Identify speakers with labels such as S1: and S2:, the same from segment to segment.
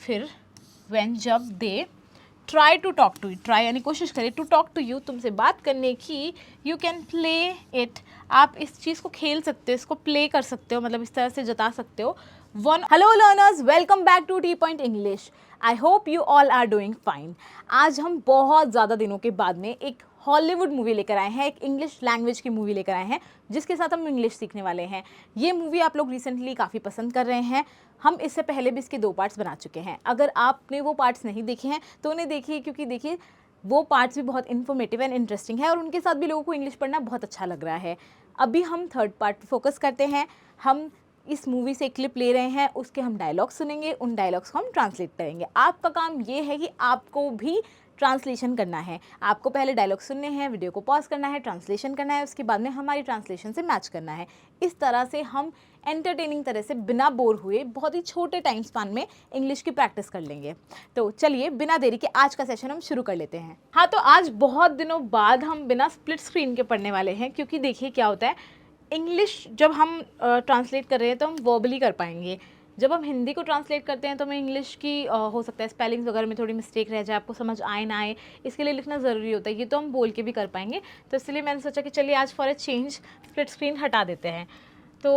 S1: फिर when जब they try to talk to, try यानी कोशिश करें, टू टॉक टू यू तुमसे बात करने की, यू कैन प्ले इट आप इस चीज़ को खेल सकते हो, इसको प्ले कर सकते हो, मतलब इस तरह से जता सकते हो। One hello learners, welcome back to T point English. I hope you all are doing fine. आज हम बहुत ज़्यादा दिनों के बाद में एक हॉलीवुड मूवी लेकर आए हैं, एक इंग्लिश लैंग्वेज की मूवी लेकर आए हैं जिसके साथ हम इंग्लिश सीखने वाले हैं। ये मूवी आप लोग रिसेंटली काफ़ी पसंद कर रहे हैं। हम इससे पहले भी इसके 2 पार्ट्स बना चुके हैं। अगर आपने वो पार्ट्स नहीं देखे हैं तो उन्हें देखिए, क्योंकि देखिए वो पार्ट्स भी बहुत इन्फॉर्मेटिव एंड इंटरेस्टिंग है और उनके साथ भी लोगों को इंग्लिश पढ़ना बहुत अच्छा लग रहा है। अभी हम 3rd पार्ट पर फोकस करते हैं। हम इस मूवी से एक क्लिप ले रहे हैं, उसके हम डायलॉग सुनेंगे, उन डायलॉग्स को हम ट्रांसलेट करेंगे। आपका काम ये है कि आपको भी ट्रांसलेशन करना है। आपको पहले डायलॉग सुनने हैं, वीडियो को पॉज करना है, ट्रांसलेशन करना है, उसके बाद में हमारी ट्रांसलेशन से मैच करना है। इस तरह से हम एंटरटेनिंग तरह से बिना बोर हुए बहुत ही छोटे टाइम स्पान में इंग्लिश की प्रैक्टिस कर लेंगे। तो चलिए बिना देरी के आज का सेशन हम शुरू कर लेते हैं। हाँ, तो आज बहुत दिनों बाद हम बिना स्प्लिट स्क्रीन के पढ़ने वाले हैं, क्योंकि देखिए क्या होता है, इंग्लिश जब हम ट्रांसलेट कर रहे हैं तो हम वर्बली कर पाएंगे। जब हम हिंदी को ट्रांसलेट करते हैं तो हमें इंग्लिश की हो सकता है स्पेलिंग्स वगैरह में थोड़ी मिस्टेक रह जाए, आपको समझ आए ना आए, इसके लिए लिखना ज़रूरी होता है। ये तो हम बोल के भी कर पाएंगे, तो इसलिए मैंने सोचा कि चलिए आज for a change split screen हटा देते हैं। तो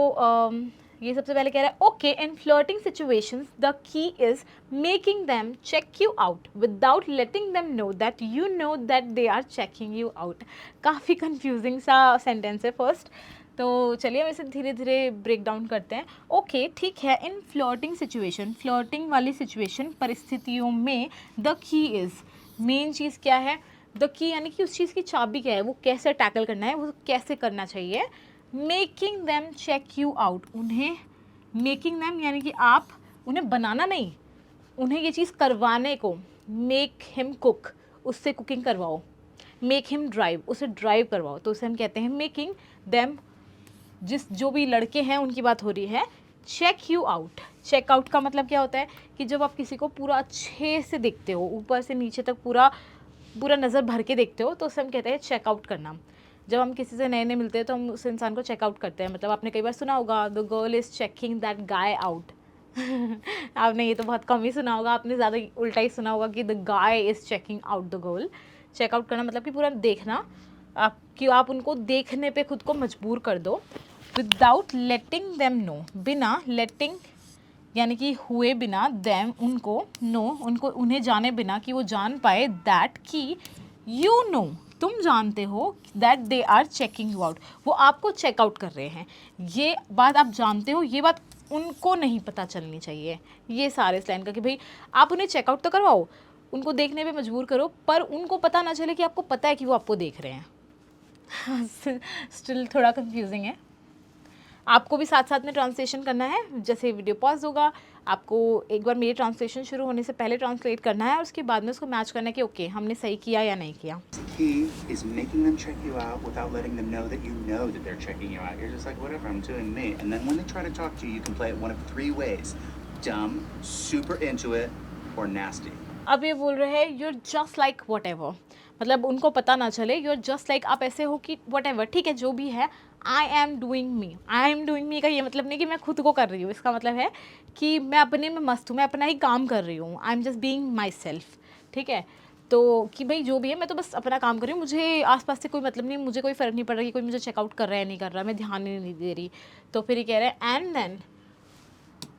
S1: ये सबसे पहले कह रहा है, okay in flirting situations the key is making them check you out without letting them know that you know that they are checking you out. काफ़ी कंफ्यूजिंग सा सेंटेंस है फर्स्ट, तो चलिए हम इसे धीरे धीरे ब्रेक डाउन करते हैं। ओके ठीक है, इन फ्लर्टिंग सिचुएशन, फ्लर्टिंग वाली सिचुएशन परिस्थितियों में द की इज़, मेन चीज़ क्या है, द की यानी कि उस चीज़ की चाबी क्या है, वो कैसे टैकल करना है, वो कैसे करना चाहिए। Making them check you out, उन्हें मेकिंग देम यानी कि आप उन्हें बनाना नहीं, उन्हें ये चीज़ करवाने को, मेक हिम कुक, उससे कुकिंग करवाओ, मेक हिम ड्राइव, उसे ड्राइव करवाओ, तो उसे हम कहते हैं मेकिंग देम। जो भी लड़के हैं उनकी बात हो रही है। Check you out, check out का मतलब क्या होता है कि जब आप किसी को पूरा अच्छे से देखते हो, ऊपर से नीचे तक पूरा नज़र भर के देखते हो, तो उसे हम कहते हैं चेक आउट करना। जब हम किसी से नए नए मिलते हैं तो हम उस इंसान को चेकआउट करते हैं। मतलब आपने कई बार सुना होगा, the girl is checking that guy out. आपने ये तो बहुत कम ही सुना होगा, आपने ज़्यादा उल्टा ही सुना होगा कि the guy is checking out the girl. Checkout करना मतलब कि पूरा देखना, आप उनको देखने पे खुद को मजबूर कर दो। विदाउट लेटिंग देम नो, बिना लेटिंग यानी कि हुए बिना, देम उनको, नो उनको, उन्हें जाने बिना कि वो जान पाए, दैट कि यू नो तुम जानते हो, that they are checking you out, वो आपको चेकआउट कर रहे हैं। ये बात आप जानते हो, ये बात उनको नहीं पता चलनी चाहिए। ये सारे इस लाइन का कि भाई आप उन्हें चेकआउट तो करवाओ, उनको देखने पे मजबूर करो, पर उनको पता ना चले कि आपको पता है कि वो आपको देख रहे हैं। स्टिल थोड़ा कंफ्यूजिंग है। आपको भी साथ साथ में ट्रांसलेशन करना है। जैसे वीडियो पॉज होगा, आपको एक बार मेरी ट्रांसलेशन शुरू होने से पहले ट्रांसलेट करना है और उसके बाद में उसको मैच करना है कि ओके हमने सही किया या नहीं किया।
S2: Key is making them check you out without letting them know that you know that they're checking you out. You're just like, whatever, I'm doing me. And then when they try to talk to you, you can play it one of 3 ways: dumb, super into it, or nasty.
S1: अब ये बोल रहे हैं you're just like whatever, मतलब उनको पता ना चले, you're just like, आप ऐसे हो कि whatever, ठीक है जो भी है, I am doing me. I am doing me का ये मतलब नहीं कि मैं खुद को कर रही हूँ, इसका मतलब है कि मैं अपने में मस्त हूँ, मैं अपना ही काम कर रही हूँ। I am just being myself, ठीक है। तो कि भाई जो भी है, मैं तो बस अपना काम कर रही हूँ, मुझे आसपास से कोई मतलब नहीं, मुझे कोई फ़र्क नहीं पड़ रहा कि कोई मुझे चेकआउट कर रहा है नहीं कर रहा, मैं ध्यान ही नहीं दे रही। तो फिर ये कह रहे हैं एंड देन,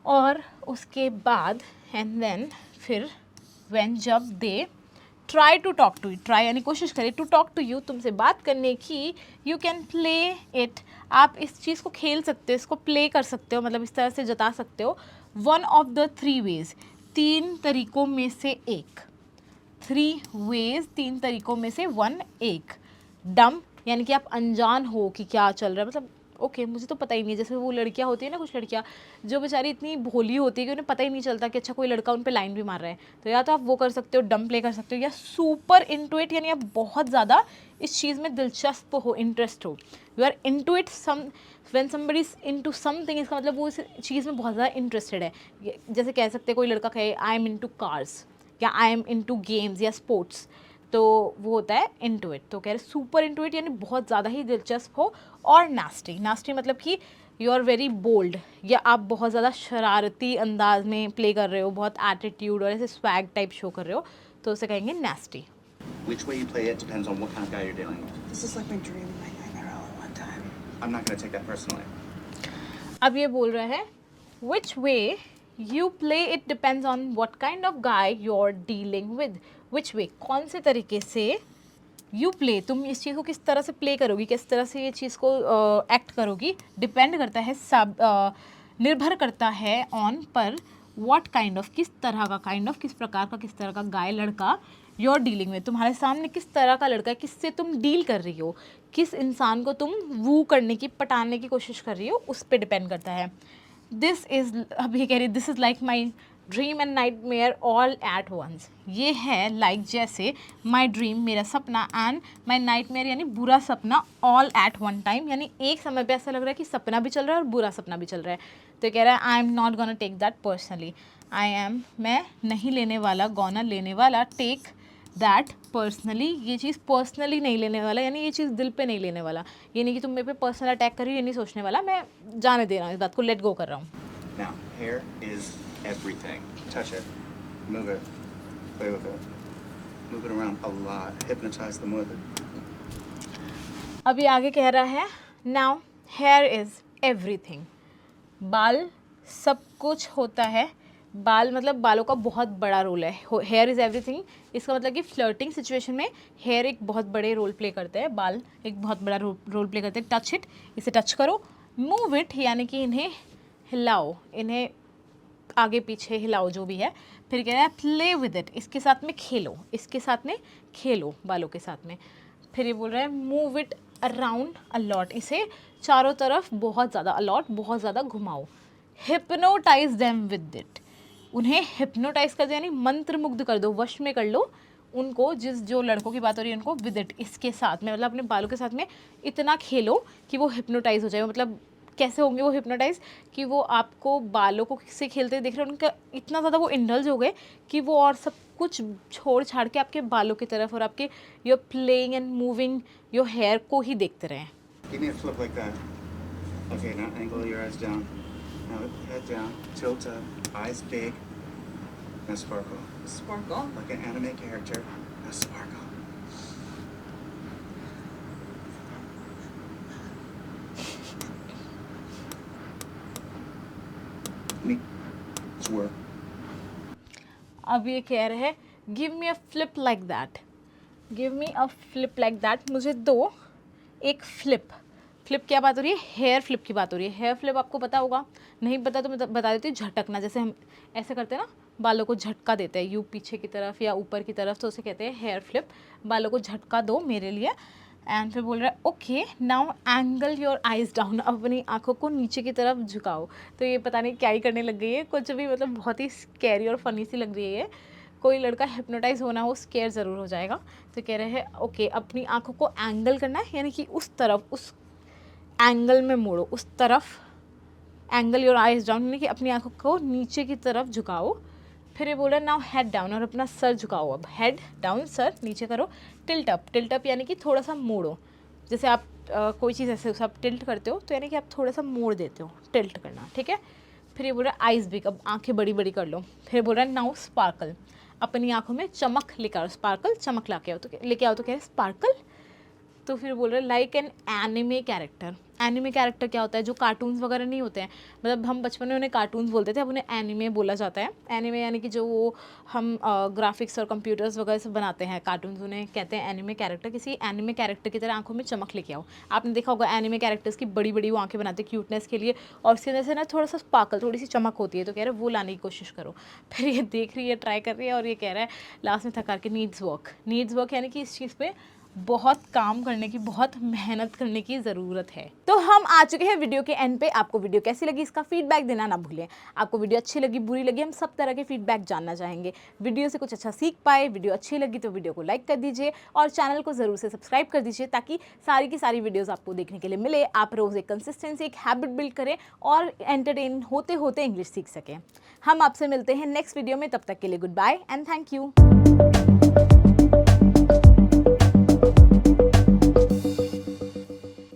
S1: और उसके बाद, एंड देन फिर, व्हेन जब they try to talk to, try यानी कोशिश करें, टू टॉक टू यू तुमसे बात करने की, यू कैन प्ले इट आप इस चीज़ को खेल सकते हो, इसको प्ले कर सकते हो, मतलब इस तरह से जता सकते हो। वन ऑफ द 3 वेज, 3 तरीकों में से एक, 3 वेज 3 तरीकों में से 1 एक। डम यानी कि आप अनजान हो कि क्या चल रहा है, मतलब ओके मुझे तो पता ही नहीं है। जैसे वो लड़कियां होती है ना, कुछ लड़कियां जो बेचारी इतनी भोली होती है कि उन्हें पता ही नहीं चलता कि अच्छा कोई लड़का उन पे लाइन भी मार रहा है। तो या तो आप वो कर सकते हो, डम प्ले कर सकते हो, या सुपर इनटू इट यानी आप बहुत ज़्यादा इस चीज़ में दिलचस्प हो, इंटरेस्ट हो। You are into it, when somebody is into something, इसका मतलब वो इस चीज़ में बहुत ज़्यादा इंटरेस्टेड है। जैसे कह सकते हैं कोई लड़का कहे आई एम इनटू कार्स, या आई एम इनटू गेम्स या स्पोर्ट्स, तो वो होता है इनटू इट। तो कह रहे सुपर इनटू इट यानी बहुत ज़्यादा ही दिलचस्प हो। और नास्टी, नास्टी मतलब कि यू आर वेरी बोल्ड, या आप बहुत ज़्यादा शरारती अंदाज में प्ले कर रहे हो, बहुत एटीट्यूड और ऐसे स्वैग टाइप शो कर रहे हो, तो उसे कहेंगे nasty.
S2: Which way you play it depends on what kind of guy you're dealing with.
S3: This is like my dream and my nightmare all at one time.
S2: I'm not going to take that personally.
S1: अब ये बोल रहा है which way you play it depends on what kind of guy you're dealing with. Which way, कौन से तरीके से you play, तुम इस चीज़ को किस तरह से प्ले करोगी, किस तरह से ये चीज़ को एक्ट करोगी, डिपेंड करता है, सब निर्भर करता है ऑन पर what kind of, किस तरह का, kind of किस प्रकार का, किस तरह का गाय लड़का you're dealing with, तुम्हारे सामने किस तरह का लड़का है, किससे तुम डील कर रही हो, किस इंसान को तुम वू करने की, पटाने की कोशिश कर रही हो, उस पर डिपेंड करता है. दिस इज़, अब ये कह रही this is like my dream and nightmare all at once. ये है लाइक जैसे माई ड्रीम, मेरा सपना, एंड माई नाइटमेयर यानी बुरा सपना, ऑल एट वन टाइम यानी एक समय पे ऐसा लग रहा है कि सपना भी चल रहा है और बुरा सपना भी चल रहा है. तो कह रहा है I am not gonna take that personally. I am, मैं नहीं लेने वाला, गोना लेने वाला, टेक दैट पर्सनली, ये चीज़ पर्सनली नहीं लेने वाला, यानी ये चीज़ दिल पे नहीं लेने वाला. ये नहीं कि तुम मेरे पे पर्सनल अटैक कर रही हो, ये नहीं सोचने वाला, मैं जाने दे रहा हूँ इस बात को, लेट गो कर रहा हूँ.
S2: Now, hair is everything. Touch it. Move it. Play with it. Move it around a lot. Hypnotize them with it.
S1: अभी आगे कह रहा है नाउ हेयर इज़ एवरीथिंग. बाल सब कुछ होता है. बाल मतलब बालों का बहुत बड़ा रोल है. हेयर इज़ एवरीथिंग, इसका मतलब कि फ्लर्टिंग सिचुएशन में हेयर एक बहुत बड़े रोल प्ले करते हैं, बाल एक बहुत बड़ा रोल प्ले करते हैं. टच इट, इसे टच करो. मूव इट यानी कि इन्हें हिलाओ, इन्हें आगे पीछे हिलाओ, जो भी है. फिर कह रहा है प्ले विद इट, इसके साथ में खेलो, इसके साथ में खेलो, बालों के साथ में. फिर ये बोल रहा है मूव इट अराउंड अलॉट, इसे चारों तरफ बहुत ज़्यादा, अलॉट बहुत ज़्यादा घुमाओ. हिप्नोटाइज देम विद इट, उन्हें हिप्नोटाइज कर दो यानी मंत्र मुग्ध कर दो, वश में कर लो उनको, जो लड़कों की बात हो रही है उनको, विद इट, इसके साथ में, मतलब अपने बालों के साथ में इतना खेलो कि वो हिप्नोटाइज हो जाए. मतलब कैसे होंगे वो हिप्नोटाइज, कि वो आपको बालों को से खेलते देख रहे हैं, उनका इतना ज़्यादा वो इंडल्ज हो गए कि वो और सब कुछ छोड़ छाड़ के आपके बालों की तरफ और आपके your playing and moving your hair को ही देखते रहें.
S2: Give me a flip like that. Okay, now angle your eyes down. Now head down. Tilt up. Eyes big. Now sparkle.
S3: Sparkle.
S2: Like an anime character. Now sparkle. It's work.
S1: अब ये कह रहे हैं give me a flip like that, give me a flip like that, मुझे दो एक flip. Flip क्या बात हो रही है, हेयर फ्लिप की बात हो रही है. हेयर फ्लिप आपको पता होगा, नहीं पता तो मैं बता देती हूँ. झटकना, जैसे हम ऐसे करते हैं ना, बालों को झटका देते हैं, यू पीछे की तरफ या ऊपर की तरफ, तो उसे कहते हैं हेयर फ्लिप. बालों को झटका दो मेरे लिए. एंड फिर बोल रहा है okay now angle your eyes down, अपनी आँखों को नीचे की तरफ झुकाओ. तो ये पता नहीं क्या ही करने लग गई है, कुछ भी, मतलब बहुत ही स्कैरी और फनी सी लग रही है. कोई लड़का हिप्नोटाइज होना हो, स्केयर ज़रूर हो जाएगा. तो कह रहे हैं ओके अपनी आँखों को एंगल करना है, यानी कि उस तरफ, उस एंगल में मोड़ो, उस तरफ. एंगल योर आइज़ डाउन यानी कि अपनी आँखों को नीचे की तरफ झुकाओ. फिर ये बोल रहा है नाउ हेड डाउन, और अपना सर झुकाओ. अब हेड डाउन, सर नीचे करो. टिल्ट अप, टिल्ट अप यानी कि थोड़ा सा मोड़ो. जैसे आप कोई चीज़ ऐसे उसे आप टिल्ट करते हो, तो यानी कि आप थोड़ा सा मोड़ देते हो, टिल्ट करना, ठीक है. फिर ये बोल रहा है आइज़ बिग, अब आंखें बड़ी बड़ी कर लो. फिर बोल रहा है नाउ स्पार्कल, अपनी आँखों में चमक लेकर आओ. स्पार्कल, चमक ला के आओ, तो लेके आओ, तो कह रहे स्पार्कल. तो फिर बोल रहे हैं like an anime character. Anime character क्या होता है, जो कार्टून्स वगैरह नहीं होते हैं, मतलब हम बचपन में उन्हें कार्टून्स बोलते थे, अब उन्हें एनिमे बोला जाता है. एनिमे यानी कि जो वो हम ग्राफिक्स और कंप्यूटर्स वगैरह से बनाते हैं कार्टून्स, उन्हें कहते हैं एनिमे कैरेक्टर. किसी एनिमे कैरेक्टर की तरह आंखों में चमक लेके आओ. आपने देखा होगा एनिमे कैरेक्टर्स की बड़ी बड़ी वो आंखें बनाते हैं क्यूटनेस के लिए, और उसके अंदर से ना थोड़ा सा स्पार्कल, थोड़ी सी चमक होती है. तो कह रहे हैं वो लाने की कोशिश करो. फिर ये देख रही है, ट्राई कर रही है, और ये कह रहा है लास्ट में थका के नीड्स वर्क. नीड्स वर्क यानी कि इस चीज़ पे बहुत काम करने की, बहुत मेहनत करने की ज़रूरत है. तो हम आ चुके हैं वीडियो के एंड पे. आपको वीडियो कैसी लगी इसका फीडबैक देना ना भूलें. आपको वीडियो अच्छी लगी, बुरी लगी, हम सब तरह के फीडबैक जानना चाहेंगे. वीडियो से कुछ अच्छा सीख पाए, वीडियो अच्छी लगी तो वीडियो को लाइक कर दीजिए, और चैनल को ज़रूर से सब्सक्राइब कर दीजिए, ताकि सारी की सारी वीडियोज़ आपको देखने के लिए मिले. आप रोज़ एक कंसिस्टेंसी, एक हैबिट बिल्ड करें और एंटरटेन होते होते इंग्लिश सीख सकें. हम आपसे मिलते हैं नेक्स्ट वीडियो में. तब तक के लिए goodbye and thank you.